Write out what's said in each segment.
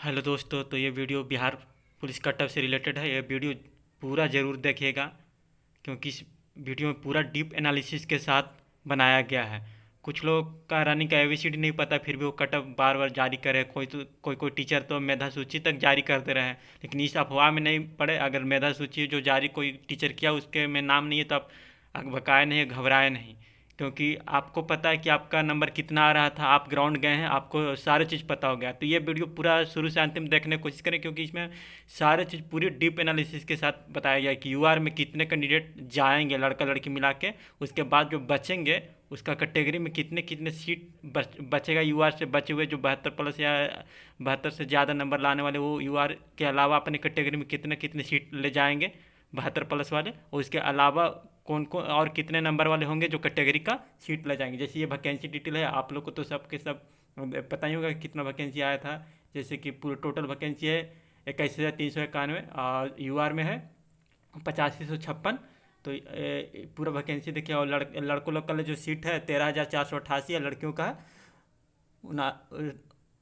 Hello दोस्तों, तो ये video Bihar police cut off से रिलेटेड है। ये वीडियो पूरा ज़रूर देखिएगा, क्योंकि इस वीडियो में पूरा डीप एनालिसिस के साथ बनाया गया है। कुछ लोग का रनिंग का एबीसीडी नहीं पता, फिर भी वो कट ऑफ बार बार जारी करे। कोई टीचर तो मेधा सूची तक जारी करते रहे, लेकिन इस अफवाह में नहीं पड़े। अगर मेधा सूची जो जारी कोई टीचर किया उसके में नाम नहीं है तो आप भकाए नहीं, घबराए नहीं, क्योंकि आपको पता है कि आपका नंबर कितना आ रहा था। आप ग्राउंड गए हैं, आपको सारी चीज़ पता हो गया। तो ये वीडियो पूरा शुरू से अंतिम देखने की कोशिश करें, क्योंकि इसमें सारी चीज़ पूरी डीप एनालिसिस के साथ बताया गया है कि यूआर में कितने कैंडिडेट जाएंगे लड़का लड़की मिला के। उसके बाद जो बचेंगे उसका कैटेगरी में कितने कितने सीट बचेगा। यूआर से बचे हुए जो 72+ या 72 से ज़्यादा नंबर लाने वाले, वो यूआर के अलावा अपने कैटेगरी में कितने कितने सीट ले जाएंगे 72+ वाले। और उसके अलावा कौन कौन और कितने नंबर वाले होंगे जो कैटेगरी का सीट ले जाएंगे। जैसे ये वैकेंसी डिटेल है, आप लोग को तो सब के सब पता ही होगा कि कितना वैकेंसी आया था। जैसे कि पूरा टोटल वैकेंसी है 21,391 और यूआर में है 85,156। तो पूरा वैकेंसी देखिए। और लड़कों लोग का जो सीट है 13,488 है, लड़कियों का है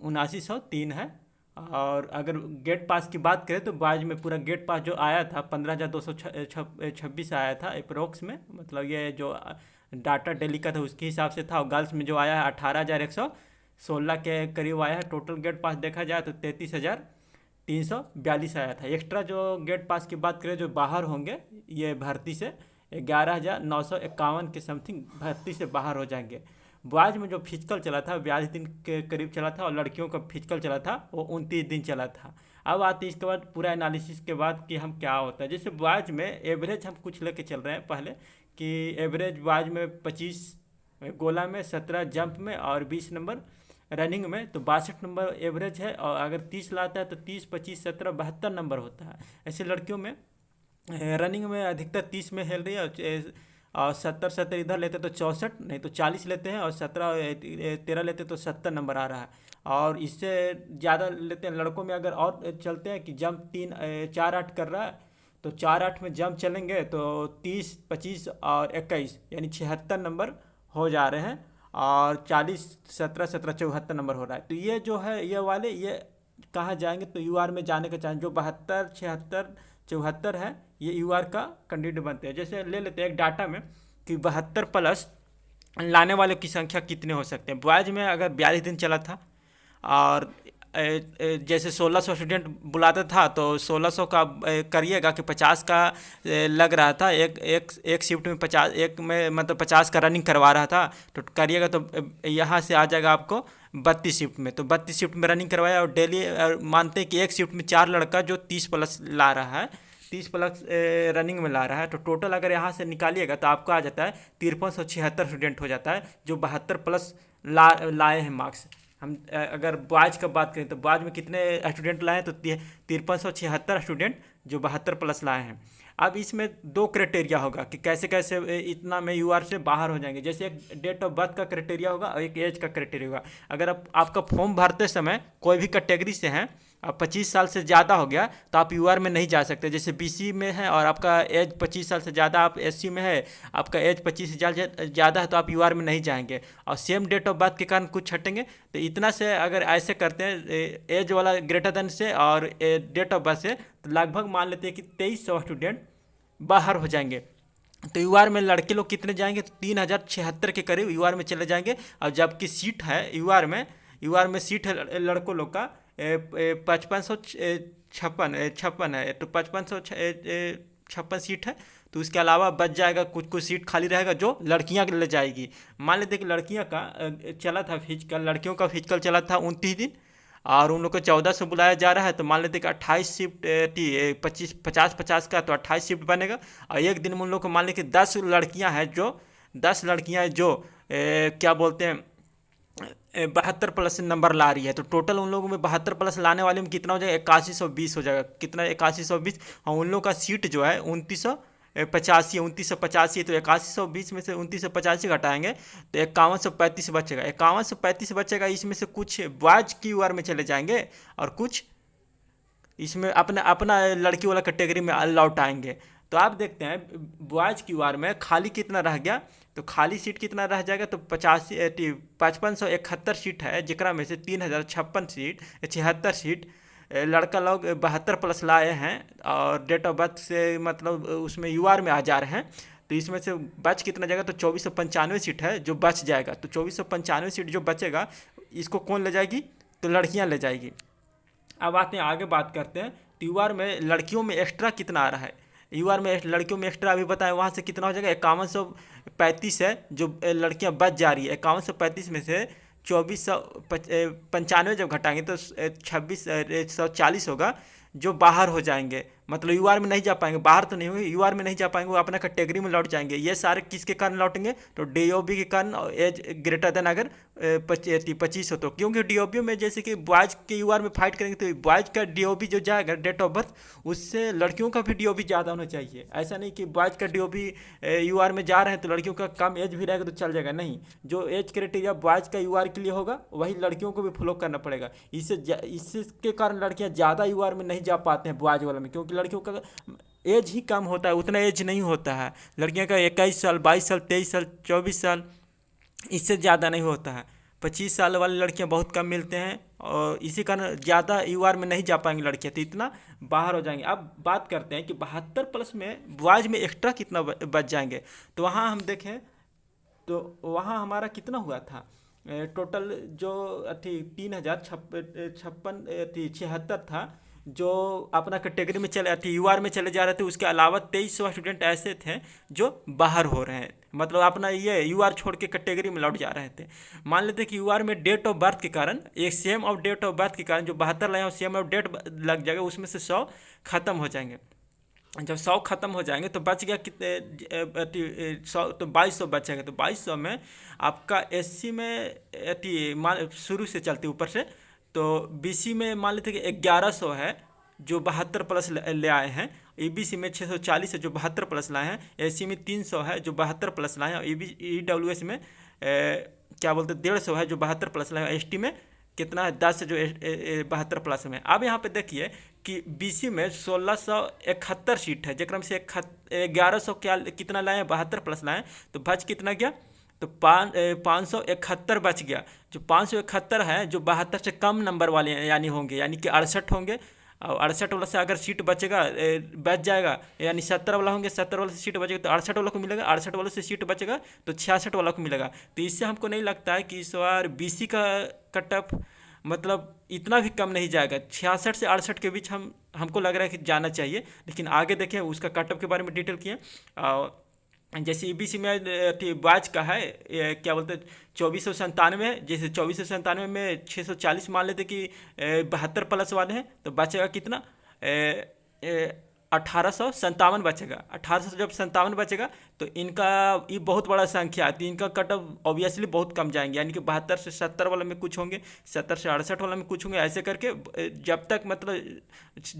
7903 है। और अगर गेट पास की बात करें तो बॉयज में पूरा गेट पास जो आया था 15,226 आया था अप्रोक्स में, मतलब ये जो डाटा डेली का था उसके हिसाब से था। और गर्ल्स में जो आया है 18,116 के करीब आया है। टोटल गेट पास देखा जाए तो 33,342 आया था। एक्स्ट्रा जो गेट पास की बात करें जो बाहर होंगे ये भर्ती से 11,951 के समथिंग भर्ती से बाहर हो जाएंगे। बॉयज में जो फिजिकल चला था 42 दिन के करीब चला था, और लड़कियों का फिजिकल चला था वो 29 दिन चला था। अब आते हैं इसके बाद पूरा एनालिसिस के बाद कि हम क्या होता है। जैसे बॉयज में एवरेज हम कुछ लेके चल रहे हैं पहले, कि एवरेज बॉयज में 25 गोला में, 17 जंप में और 20 नंबर रनिंग में, तो 62 नंबर एवरेज है। और अगर 30 लाता है तो 30, 25, 17, 72 नंबर होता है। ऐसे लड़कियों में रनिंग में अधिकतर 30 में खेल रही है, और 70 इधर लेते तो 64 नहीं तो 40 लेते हैं, और 13 लेते तो 70 नंबर आ रहा है। और इससे ज़्यादा लेते हैं लड़कों में। अगर और चलते हैं कि जंप 4-8 कर रहा है, तो 4-8 में जंप चलेंगे तो 30, 25 और 21 यानी 76 नंबर हो जा रहे हैं। और 40, 17, 17, 74 नंबर हो रहा है। तो ये जो है ये वाले ये कहाँ जाएंगे, तो यूआर में जाने का चांस जो 72, 76, 74 है, ये यूआर का कैंडिडेट बनते हैं। जैसे ले लेते हैं एक डाटा में कि 72+ लाने वालों की संख्या कितने हो सकते हैं। बॉयज में अगर 42 दिन चला था, और जैसे 1600 स्टूडेंट बुलाता था, तो 1600 का करिएगा कि 50 का लग रहा था। एक एक एक शिफ्ट में 50, एक में मतलब 50 का रनिंग करवा रहा था, तो करिएगा तो यहाँ से आ जाएगा आपको 32 शिफ्ट में। तो 32 शिफ्ट में रनिंग करवाया, और डेली मानते हैं कि एक शिफ्ट में 4 लड़का जो 30+ ला रहा है, 30+ रनिंग में ला रहा है। तो टोटल अगर यहाँ से निकालिएगा तो आपको आ जाता है 5376 स्टूडेंट हो जाता है जो 72+ लाए हैं मार्क्स। हम अगर बॉयज का बात करें तो बॉयज में कितने स्टूडेंट लाए हैं, तो 5376 स्टूडेंट जो 72+ लाए हैं। अब इसमें 2 क्राइटेरिया होगा कि कैसे कैसे इतना में यूआर से बाहर हो जाएंगे। जैसे एक डेट ऑफ बर्थ का क्राइटेरिया होगा और एक एज का क्राइटेरिया होगा। अगर आपका फॉर्म भरते समय कोई भी कैटेगरी से हैं, अब 25 साल से ज़्यादा हो गया तो आप यूआर में नहीं जा सकते। जैसे बीसी में है और आपका एज 25 साल से ज़्यादा, आप एससी में है, आपका एज 25 से ज़्यादा है, तो आप यूआर में नहीं जाएंगे। और सेम डेट ऑफ बर्थ के कारण कुछ छटेंगे। तो इतना से अगर ऐसे करते हैं एज वाला ग्रेटर देन से और डेट ऑफ बर्थ से, तो लगभग मान लेते हैं कि 2300 स्टूडेंट बाहर हो जाएंगे। तो यूआर में लड़के लोग कितने जाएंगे, तो 3076 के करीब यूआर में चले जाएंगे। और जबकि सीट है यूआर में सीट है लड़कों लोग का 5556 है, तो 5556 सीट है। तो उसके अलावा बच जाएगा कुछ कुछ सीट खाली रहेगा जो लड़कियां ले जाएगी। मान लेते कि लड़कियां का चला था फिजिकल, लड़कियों का फिजिकल चला था 29 दिन, और उन लोग को 14 से बुलाया जा रहा है। तो मान लेते कि 28 शिफ्ट थी, 50 का, तो 28 शिफ्ट बनेगा। और एक दिन में उन लोग को मान लें कि 10 लड़कियां हैं जो क्या बोलते हैं 72+ नंबर ला रही है। तो टोटल उन लोगों में 72+ लाने वाले में कितना हो जाएगा, 8120 हो जाएगा। कितना 8120, और उन लोगों का सीट जो है 2985, तो 8120 में से 2985 घटाएंगे तो 5135 बचेगा। 5135 बचेगा, इसमें से कुछ बॉयज की यूआर में चले जाएंगे और कुछ इसमें अपना अपना लड़की वाला कैटेगरी में लौट आएंगे। तो आप देखते हैं बॉयज की वार में खाली कितना रह गया, तो खाली सीट कितना रह जाएगा, तो 5571 सीट है, जिकरा में से 3056 सीट 76 सीट लड़का लोग 72+ लाए हैं और डेट ऑफ बर्थ से मतलब उसमें यूआर में आ जा रहे हैं, तो इसमें से बच कितना जाएगा, तो 2495 सीट है जो बच जाएगा। तो 2495 सीट जो बचेगा इसको कौन ले जाएगी, तो लड़कियां ले जाएगी। अब आते हैं आगे बात करते हैं, तो यूआर में लड़कियों में एक्स्ट्रा कितना आ रहा है। यूआर में लड़कियों में एक्स्ट्रा अभी बताएं वहाँ से कितना हो जाएगा, 5135 है जो लड़कियां बच जा रही है। 5135 में से 2495 जब घटाएंगे तो 2640 होगा जो बाहर हो जाएंगे, मतलब यूआर में नहीं जा पाएंगे, बाहर तो नहीं होंगे, यूआर में नहीं जा पाएंगे, वो अपना कैटेगरी में लौट जाएंगे। ये सारे किसके कारण लौटेंगे, तो डीओबी के कारण, एज ग्रेटर देन अगर 25 हो तो, क्योंकि डीओबी में जैसे कि बॉयज़ के यूआर में फाइट करेंगे तो बॉयज़ का डीओबी जो जाएगा डेट ऑफ बर्थ, उससे लड़कियों का भी डीओबी ज़्यादा होना चाहिए। ऐसा नहीं कि बॉयज़ का डीओबी यूआर में जा रहे हैं तो लड़कियों का कम एज भी रहेगा तो चल जाएगा, नहीं, जो एज क्राइटेरिया बॉयज़ का यूआर के लिए होगा वही लड़कियों को भी फॉलो करना पड़ेगा। इसके कारण लड़कियां ज़्यादा यूआर में नहीं जा पाते हैं बॉयज़ वाला में, क्योंकि लड़कियों का एज ही कम होता है, उतना एज नहीं होता है। लड़कियों का 21 साल, 22 साल, 23 साल, 24 साल, इससे ज़्यादा नहीं होता है। 25 साल वाली लड़कियां बहुत कम मिलते हैं और इसी कारण ज़्यादा यूआर में नहीं जा पाएंगी लड़कियां, तो इतना बाहर हो जाएंगे। अब बात करते हैं कि 72+ में बॉयज़ में एक्स्ट्रा कितना बच जाएंगे। तो वहाँ हम देखें तो वहाँ हमारा कितना हुआ था, टोटल जो 3056 था जो अपना कैटेगरी में चले यूआर में चले जा रहे थे। उसके अलावा 2300 स्टूडेंट ऐसे थे जो बाहर हो रहे हैं, मतलब अपना ये यूआर छोड़ के कैटेगरी में लौट जा रहे थे। मान लेते कि यूआर में डेट ऑफ बर्थ के कारण, एक same of date of birth के कारण जो 72 लाए सेम ऑफ डेट लग जाएगा, उसमें से 100 खत्म हो जाएंगे। जब 100 खत्म हो जाएंगे तो बच गया कितने, 100, तो 2200 बचेगा। तो 2200 में आपका एससी में शुरू से चलते ऊपर से, तो बीसी में मान लेते कि 1100 है जो 72+ ले आए हैं, ईबीसी में 640 है जो 72+ लाए हैं, एससी में 300 है जो 72+ लाए हैं, ईडब्ल्यूएस में क्या बोलते 150 है जो 72+ लाए हैं, एसटी में कितना है 10 जो 72+ में। अब यहाँ पे देखिए कि बीसी में 1671 सीट है, जकरम से 1100 क्या कितना लाए हैं, 72+ लाए हैं, तो बच कितना गया, तो 571 बच गया। जो 571 है जो 72 से कम नंबर वाले यानी होंगे, यानी कि 68 होंगे, और 68 वाला से अगर सीट बचेगा बच जाएगा, यानी 70 वाला होंगे, 70 वाला से सीट बचेगा तो 68 वाला को मिलेगा, 68 वाले से सीट बचेगा तो 66 वाला को मिलेगा। तो इससे हमको नहीं लगता है कि इस बार बीसी का कट ऑफ मतलब इतना भी कम नहीं जाएगा, 66 से 68 के बीच हमको लग रहा है कि जाना चाहिए। लेकिन आगे देखें उसका कट ऑफ के बारे में डिटेल किए। जैसे ईबीसी में बॉयज का है क्या बोलते हैं 2497, जैसे 2497 में 640 मान लेते कि 72+ वाले हैं, तो बचेगा कितना 1857 बचेगा। 1800 जब 57 बचेगा तो इनका ये बहुत बड़ा संख्या है, तो इनका कट ऑफ ऑब्वियसली बहुत कम जाएंगे, यानी कि 72 से 70 वाले में कुछ होंगे, 70 से 68 वाले में कुछ होंगे, ऐसे करके जब तक मतलब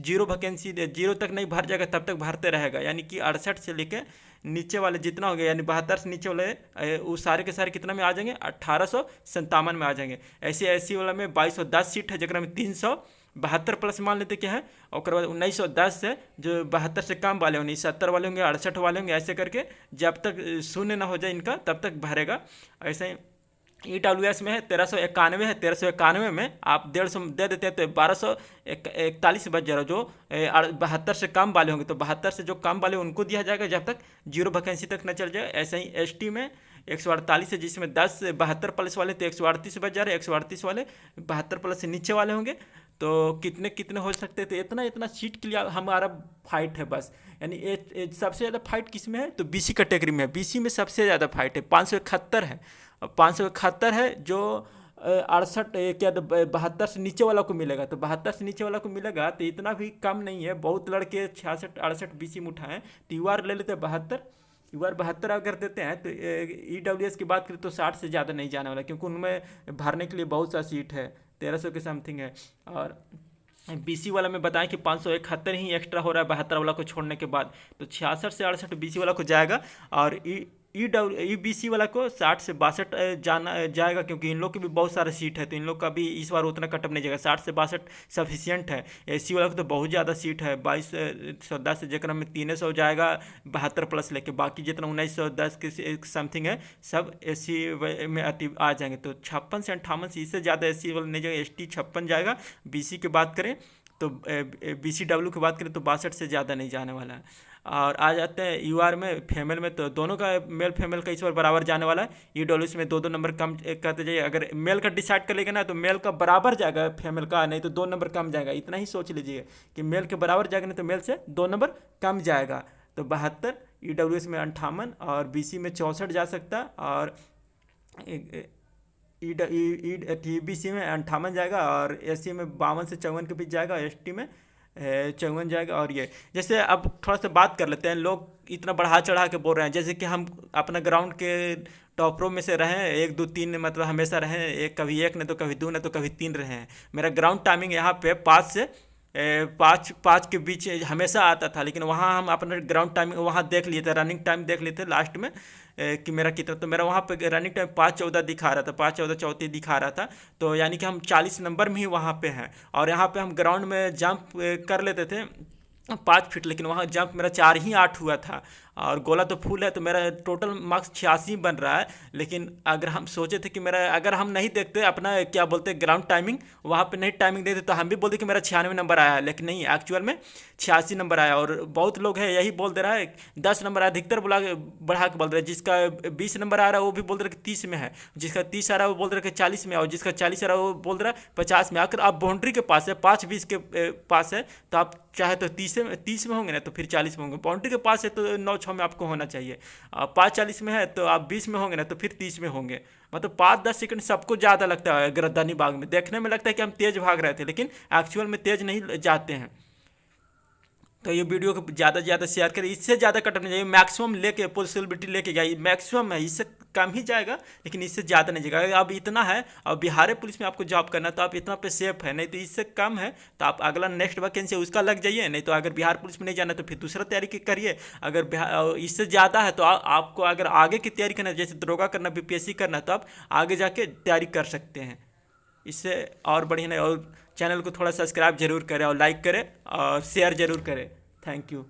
0 वैकेंसी 0 तक नहीं भर जाएगा तब तक भरते रहेगा। यानी कि 68 से लेके नीचे वाले जितना हो गया, यानी 72 से नीचे वाले वो सारे के सारे कितना में आ जाएंगे, 1857 में आ जाएंगे। ऐसे एससी वाला में 2210 सीट है, जगह में 372+ मान लेते क्या है, और बाद 1910 है जो 72 से कम वाले होंगे, 70 वाले होंगे, 68 वाले होंगे, ऐसे करके जब तक शून्य ना हो जाए इनका तब तक भरेगा। ऐसे ही ईडब्ल्यूएस में है 1391 है, 1391 में आप 150 दे देते हैं तो 1241 बच जा रहा, जो 72 से कम वाले होंगे तो 72 से जो कम वाले उनको दिया जाएगा जब तक 0 वैकेंसी तक न चल जाए। ऐसे ही एसटी में 148 है, जिसमें 10 72+ वाले तो 138 बच जा रहे, 138 वाले 72+ से नीचे वाले होंगे तो कितने कितने हो सकते थे, इतना सीट के लिए हमारा फाइट है बस। यानी सबसे ज़्यादा फाइट किस में है, तो बीसी कैटेगरी में है, बीसी में सबसे ज़्यादा फाइट है, 571 है, 571 है जो 68 क्या 72 से नीचे वाला को मिलेगा, तो 72 से नीचे वाला को मिलेगा तो इतना भी कम नहीं है। बहुत लड़के 66 68 बीसी में उठाएँ तो यूआर ले लेते हैं 72, यूआर 72 अगर देते हैं तो ईडब्ल्यूएस की बात करें तो 60 से ज़्यादा नहीं जाने वाला, क्योंकि उनमें भरने के लिए बहुत सा सीट है, 1300 के समथिंग है। और बीसी वाला में बताएं कि 571 ही एक्स्ट्रा हो रहा है 72 वाला को छोड़ने के बाद, तो 66 से 68 बीसी वाला को जाएगा, और ईबीसी वाला को 60 से 62 जाना जाएगा, क्योंकि इन लोग की भी बहुत सारे सीट है तो इन लोग का भी इस बार उतना कटअप नहीं जाएगा, 60 से 62 सफिशियंट है। एससी वाला को तो बहुत ज़्यादा सीट है, 2210 से जकर में 300 जाएगा 72+ लेके, बाकी जितना 1910 के समथिंग है सब एससी में आ जाएंगे। तो 56 से 58 से इससे ज़्यादा एससी वाला नहीं जाएगा, एसटी 56 जाएगा। बीसी की बात करें तो BCW की बात करें तो 62 से ज़्यादा नहीं जाने वाला है। और आ जाते हैं UR में, फीमेल में, तो दोनों का मेल फीमेल का इस बार बराबर जाने वाला है। EWS में 2-2 नंबर कम करते जाइए। अगर मेल का डिसाइड कर लेगा ना तो मेल का बराबर जाएगा फीमेल का, नहीं तो 2 नंबर कम जाएगा। इतना ही सोच लीजिए कि मेल के बराबर जाएगा, नहीं तो मेल से 2 नंबर कम जाएगा। तो 72, EWS में 58 और BC में 64 जा सकता, और TBC में 58 जाएगा, और SC में 52 से 54 के बीच जाएगा, ST में 54 जाएगा। और ये जैसे अब थोड़ा सा बात कर लेते हैं, लोग इतना बढ़ा चढ़ा के बोल रहे हैं जैसे कि हम अपना ग्राउंड के टॉपरों में से रहे हैं, 1 2 3 मतलब हमेशा रहे हैं, कभी 1 नहीं तो कभी 2 नहीं तो कभी 3 रहे हैं। मेरा ग्राउंड टाइमिंग यहाँ पे 5 से 5 के बीच हमेशा आता था, लेकिन वहाँ हम अपना ग्राउंड टाइमिंग वहाँ देख लिए थे, रनिंग टाइम देख लिए थे लास्ट में कि मेरा कितना, तो मेरा वहाँ पे रनिंग टाइम 5:14 दिखा रहा था, 5:14 दिखा रहा था। तो यानी कि हम 40 नंबर में ही वहाँ पे हैं। और यहाँ पे हम ग्राउंड में जंप कर लेते थे 5 फीट, लेकिन वहाँ जंप मेरा 4 ही 8 हुआ था, और गोला तो फुल है, तो मेरा टोटल मार्क्स 86 बन रहा है। लेकिन अगर हम सोचे थे कि मेरा, अगर हम नहीं देखते अपना क्या बोलते ग्राउंड टाइमिंग, वहाँ पे नहीं टाइमिंग देते तो हम भी बोलते कि मेरा 96 नंबर आया है, लेकिन नहीं, एक्चुअल में 86 नंबर आया। और बहुत लोग हैं यही बोल दे रहा है 10 नंबर आया, अधिकतर बढ़ा के बोल रहे हैं। जिसका 20 नंबर आ रहा है वो भी बोल रहे कि 30 में है, जिसका 30 आ रहा है वो बोल रहे कि 40 में है, और जिसका 40 आ रहा है वो बोल रहा है 50 में। अगर आप बाउंड्री के पास है, 5-20 के पास है, तो आप चाहे तो 30 में होंगे ना तो फिर 40 में होंगे। बाउंड्री के पास है तो 9-6 में आपको होना चाहिए। 5:40 में है तो आप 20 में होंगे ना तो फिर 30 में होंगे। मतलब 5-10 सेकंड सबको ज़्यादा लगता है गर्दनी बाग में। देखने में लगता है कि हम तेज़ भाग रहे थे, लेकिन एक्चुअल में तेज़ नहीं जाते हैं। तो ये वीडियो को ज़्यादा से ज़्यादा शेयर करें, इससे ज़्यादा कट नहीं जाइए, मैक्सिमम लेके पॉसिबिलिटी लेके जाइए, मैक्सिमम है, इससे कम ही जाएगा लेकिन इससे ज़्यादा नहीं जाएगा। अब इतना है, और बिहार पुलिस में आपको जॉब करना तो आप इतना पे सेफ है, नहीं तो इससे कम है तो आप अगला नेक्स्ट वैकेंसी उसका लग जाइए। नहीं तो अगर बिहार पुलिस में नहीं जाना तो फिर दूसरा तैयारी करिए। अगर बिहार इससे ज़्यादा है तो आपको अगर आगे की तैयारी करना है, जैसे दरोगा करना, BPSC करना, तो आप आगे जाके तैयारी कर सकते हैं। इससे और बढ़िया नहीं। और चैनल को थोड़ा सब्सक्राइब जरूर करें, और लाइक करें, और शेयर जरूर करें। Thank you.